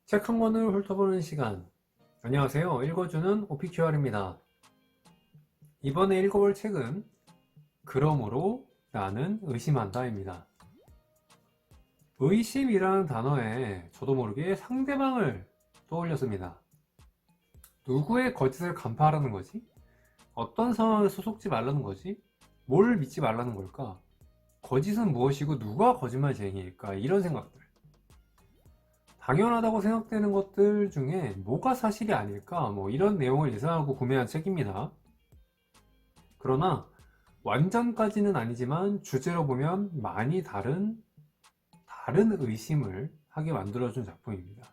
책 한 권을 훑어보는 시간. 안녕하세요. 읽어주는 오피큐알입니다. 이번에 읽어볼 책은 그러므로 나는 의심한다입니다. 의심이라는 단어에 저도 모르게 상대방을 떠올렸습니다. 누구의 거짓을 간파하라는 거지? 어떤 상황에서 속지 말라는 거지? 뭘 믿지 말라는 걸까? 거짓은 무엇이고 누가 거짓말쟁이일까? 이런 생각들. 당연하다고 생각되는 것들 중에 뭐가 사실이 아닐까? 이런 내용을 예상하고 구매한 책입니다. 그러나 완전까지는 아니지만 주제로 보면 많이 다른 의심을 하게 만들어준 작품입니다.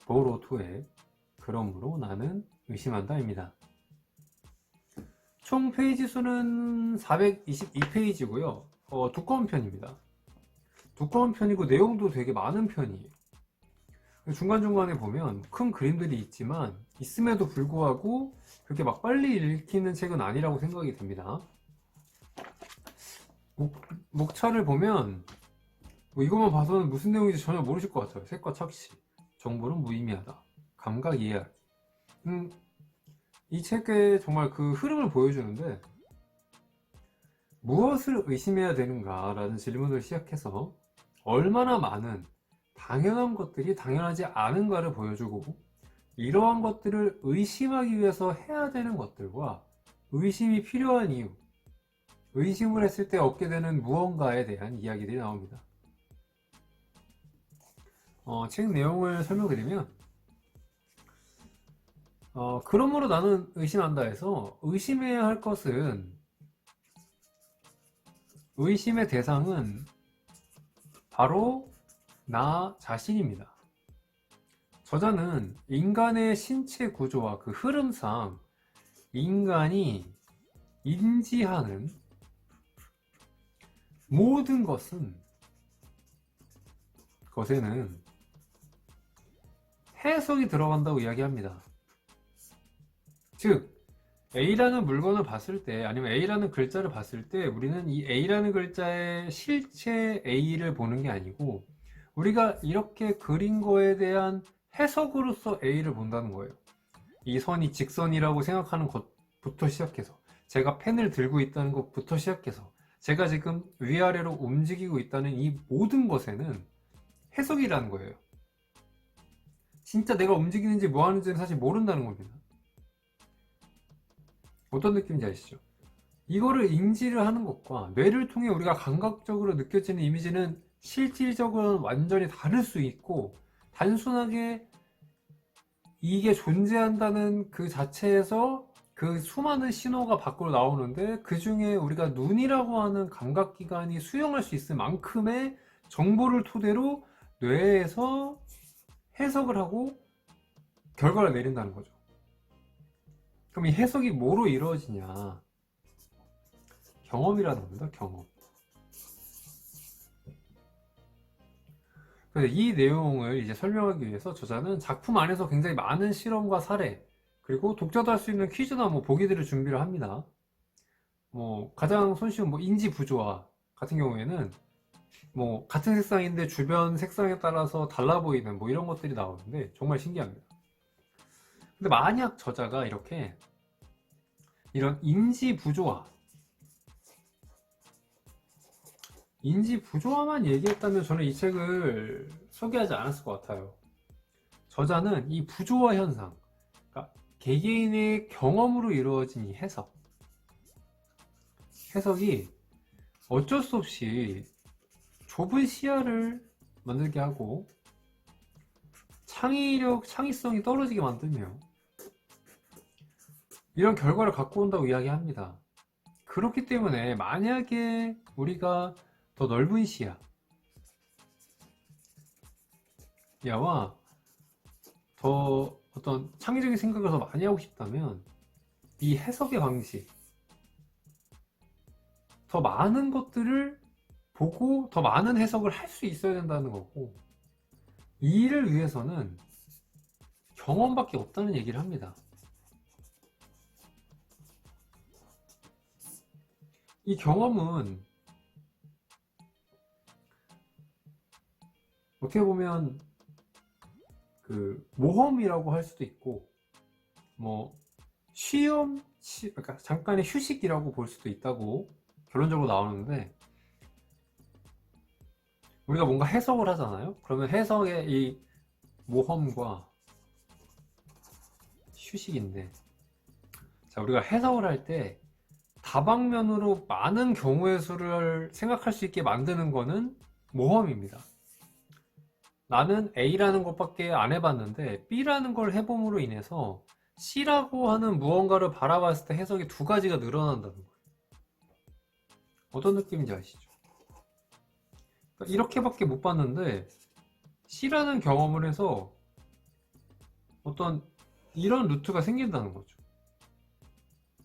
보로투의 그러므로 나는 의심한다입니다. 총 페이지 수는 422페이지고요. 두꺼운 편입니다. 두꺼운 편이고 내용도 되게 많은 편이에요. 중간중간에 보면 큰 그림들이 있음에도 불구하고 그렇게 막 빨리 읽히는 책은 아니라고 생각이 됩니다. 목차를 보면 이것만 봐서는 무슨 내용인지 전혀 모르실 것 같아요. 색과 착시, 정보는 무의미하다, 감각 이해하기. 이 책에 정말 그 흐름을 보여주는데, 무엇을 의심해야 되는가 라는 질문을 시작해서 얼마나 많은 당연한 것들이 당연하지 않은가를 보여주고, 이러한 것들을 의심하기 위해서 해야 되는 것들과 의심이 필요한 이유, 의심을 했을 때 얻게 되는 무언가에 대한 이야기들이 나옵니다. 책 내용을 설명드리면, 그러므로 나는 의심한다 해서 의심해야 할 것은, 의심의 대상은 바로 나 자신입니다. 저자는 인간의 신체 구조와 그 흐름상 인간이 인지하는 모든 것에는 해석이 들어간다고 이야기합니다. 즉, A라는 물건을 봤을 때, 아니면 A라는 글자를 봤을 때, 우리는 이 A라는 글자의 실체 A를 보는 게 아니고, 우리가 이렇게 그린 거에 대한 해석으로서 A를 본다는 거예요. 이 선이 직선이라고 생각하는 것부터 시작해서, 제가 펜을 들고 있다는 것부터 시작해서, 제가 지금 위아래로 움직이고 있다는 이 모든 것에는 해석이라는 거예요. 진짜 내가 움직이는지 뭐 하는지는 사실 모른다는 겁니다. 어떤 느낌인지 아시죠? 이거를 인지를 하는 것과 뇌를 통해 우리가 감각적으로 느껴지는 이미지는 실질적으로는 완전히 다를 수 있고, 단순하게 이게 존재한다는 그 자체에서 그 수많은 신호가 밖으로 나오는데, 그 중에 우리가 눈이라고 하는 감각기관이 수용할 수 있을 만큼의 정보를 토대로 뇌에서 해석을 하고 결과를 내린다는 거죠. 그럼 이 해석이 뭐로 이루어지냐? 경험이라는 겁니다. 경험. 그래서 이 내용을 이제 설명하기 위해서 저자는 작품 안에서 굉장히 많은 실험과 사례, 그리고 독자도 할 수 있는 퀴즈나 보기들을 준비를 합니다. 가장 손쉬운 인지 부조화 같은 경우에는 같은 색상인데 주변 색상에 따라서 달라 보이는 이런 것들이 나오는데 정말 신기합니다. 근데 만약 저자가 이런 인지 부조화만 얘기했다면 저는 이 책을 소개하지 않았을 것 같아요. 저자는 이 부조화 현상, 그러니까 개개인의 경험으로 이루어진 이 해석이 어쩔 수 없이 좁은 시야를 만들게 하고 창의성이 떨어지게 만들며 이런 결과를 갖고 온다고 이야기합니다. 그렇기 때문에 만약에 우리가 더 넓은 시야와 더 어떤 창의적인 생각을 더 많이 하고 싶다면 이 해석의 방식, 더 많은 것들을 보고 더 많은 해석을 할 수 있어야 된다는 거고, 이 일을 위해서는 경험밖에 없다는 얘기를 합니다. 이 경험은 어떻게 보면 그 모험이라고 할 수도 있고, 뭐 그러니까 잠깐의 휴식이라고 볼 수도 있다고 결론적으로 나오는데, 우리가 뭔가 해석을 하잖아요. 그러면 해석의 이 모험과 휴식인데, 자, 우리가 해석을 할 때 다방면으로 많은 경우의 수를 생각할 수 있게 만드는 거는 모험입니다. 나는 A라는 것밖에 안 해봤는데 B라는 걸 해봄으로 인해서 C라고 하는 무언가를 바라봤을 때 해석이 두 가지가 늘어난다는 거예요. 어떤 느낌인지 아시죠? 그러니까 이렇게밖에 못 봤는데 C라는 경험을 해서 어떤 이런 루트가 생긴다는 거죠.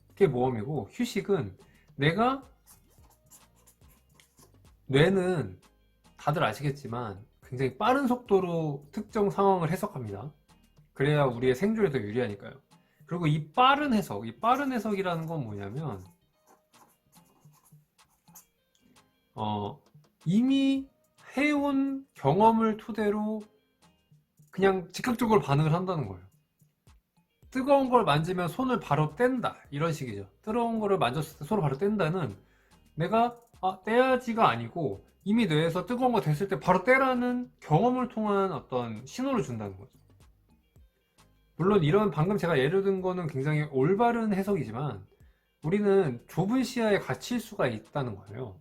그게 모험이고, 휴식은 뇌는 다들 아시겠지만 굉장히 빠른 속도로 특정 상황을 해석합니다. 그래야 우리의 생존에 더 유리하니까요. 그리고 이 빠른 해석이라는 건 뭐냐면, 이미 해온 경험을 토대로 그냥 즉각적으로 반응을 한다는 거예요. 뜨거운 걸 만지면 손을 바로 뗀다, 이런 식이죠. 뜨거운 거를 만졌을 때 손을 바로 뗀다는, 내가 떼야지가 아니고 이미 뇌에서 뜨거운 거 됐을 때 바로 떼라는 경험을 통한 어떤 신호를 준다는 거죠. 물론 이런 방금 제가 예를 든 거는 굉장히 올바른 해석이지만 우리는 좁은 시야에 갇힐 수가 있다는 거예요.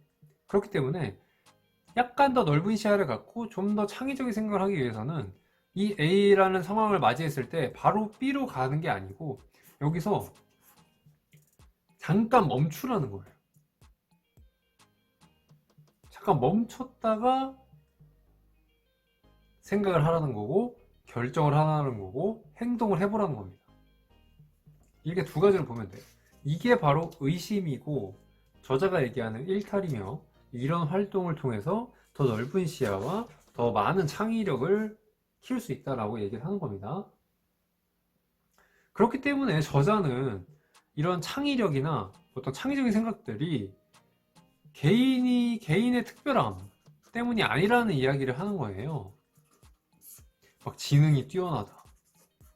그렇기 때문에 약간 더 넓은 시야를 갖고 좀 더 창의적인 생각을 하기 위해서는 이 A라는 상황을 맞이했을 때 바로 B로 가는 게 아니고 여기서 잠깐 멈추라는 거예요. 잠깐 멈췄다가 생각을 하라는 거고, 결정을 하라는 거고, 행동을 해보라는 겁니다. 이게 두 가지로 보면 돼요. 이게 바로 의심이고 저자가 얘기하는 일탈이며, 이런 활동을 통해서 더 넓은 시야와 더 많은 창의력을 키울 수 있다라고 얘기를 하는 겁니다. 그렇기 때문에 저자는 이런 창의력이나 어떤 창의적인 생각들이 개인의 특별함 때문이 아니라는 이야기를 하는 거예요. 막 지능이 뛰어나다,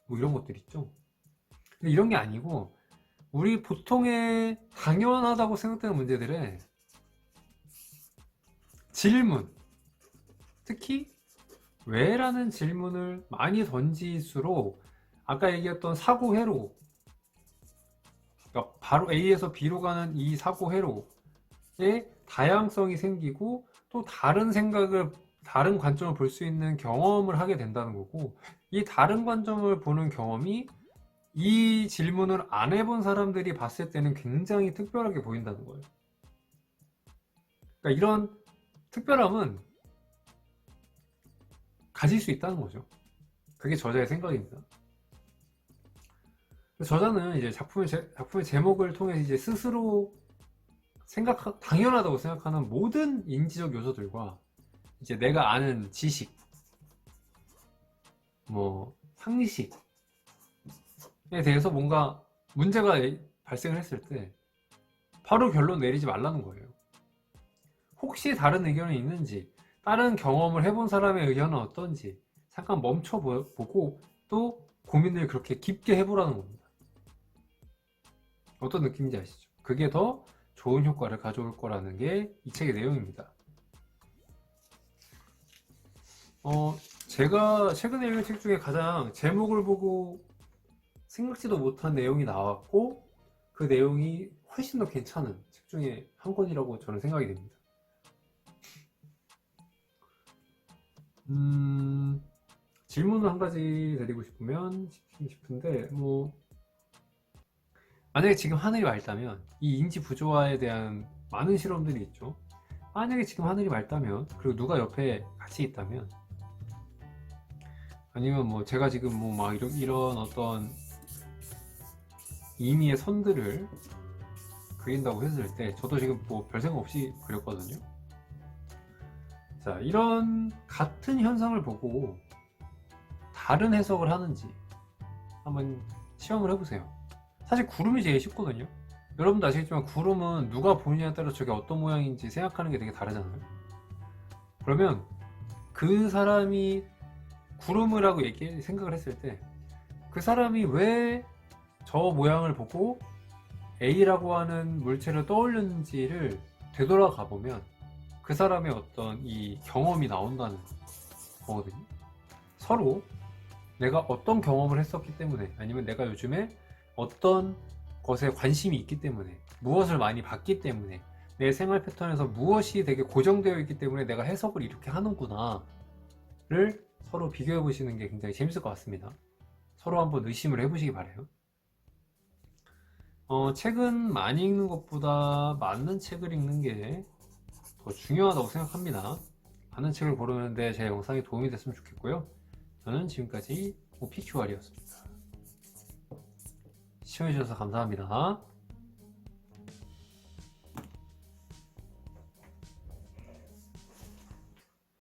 뭐 이런 것들 있죠. 근데 이런 게 아니고 우리 보통의 당연하다고 생각되는 문제들의 질문, 특히 왜? 라는 질문을 많이 던질수록 아까 얘기했던 사고 회로, 그러니까 바로 A에서 B로 가는 이 사고 회로에 다양성이 생기고, 또 다른 생각을, 다른 관점을 볼 수 있는 경험을 하게 된다는 거고, 이 다른 관점을 보는 경험이 이 질문을 안 해본 사람들이 봤을 때는 굉장히 특별하게 보인다는 거예요. 그러니까 이런 특별함은 가질 수 있다는 거죠. 그게 저자의 생각입니다. 저자는 이제 작품의 제목을 통해 이제 스스로 당연하다고 생각하는 모든 인지적 요소들과 이제 내가 아는 지식, 뭐 상식에 대해서 뭔가 문제가 발생을 했을 때 바로 결론 내리지 말라는 거예요. 혹시 다른 의견이 있는지, 다른 경험을 해본 사람의 의견은 어떤지 잠깐 멈춰보고 또 고민을 그렇게 깊게 해보라는 겁니다. 어떤 느낌인지 아시죠? 그게 더 좋은 효과를 가져올 거라는 게 이 책의 내용입니다. 제가 최근에 읽은 책 중에 가장 제목을 보고 생각지도 못한 내용이 나왔고 그 내용이 훨씬 더 괜찮은 책 중에 한 권이라고 저는 생각이 됩니다. 질문을 한 가지 드리고 싶은데, 뭐 만약에 지금 하늘이 맑다면, 이 인지 부조화에 대한 많은 실험들이 있죠. 만약에 지금 하늘이 맑다면, 그리고 누가 옆에 같이 있다면, 아니면 뭐 제가 지금 뭐 막 이런 어떤 임의의 선들을 그린다고 했을 때, 저도 지금 뭐 별 생각 없이 그렸거든요. 자, 이런 같은 현상을 보고 다른 해석을 하는지 한번 시험을 해보세요. 사실 구름이 제일 쉽거든요. 여러분도 아시겠지만 구름은 누가 보느냐에 따라 저게 어떤 모양인지 생각하는 게 되게 다르잖아요. 그러면 그 사람이 구름이라고 생각을 했을 때 그 사람이 왜 저 모양을 보고 A라고 하는 물체를 떠올렸는지를 되돌아가 보면 그 사람의 어떤 이 경험이 나온다는 거거든요. 서로 내가 어떤 경험을 했었기 때문에, 아니면 내가 요즘에 어떤 것에 관심이 있기 때문에, 무엇을 많이 봤기 때문에, 내 생활 패턴에서 무엇이 되게 고정되어 있기 때문에 내가 해석을 이렇게 하는구나 를 서로 비교해 보시는 게 굉장히 재밌을 것 같습니다. 서로 한번 의심을 해보시기 바래요. 책은 많이 읽는 것보다 맞는 책을 읽는 게 더 중요하다고 생각합니다. 많은 책을 고르는데 제 영상이 도움이 됐으면 좋겠고요. 저는 지금까지 OPQR이었습니다. 시청해주셔서 감사합니다.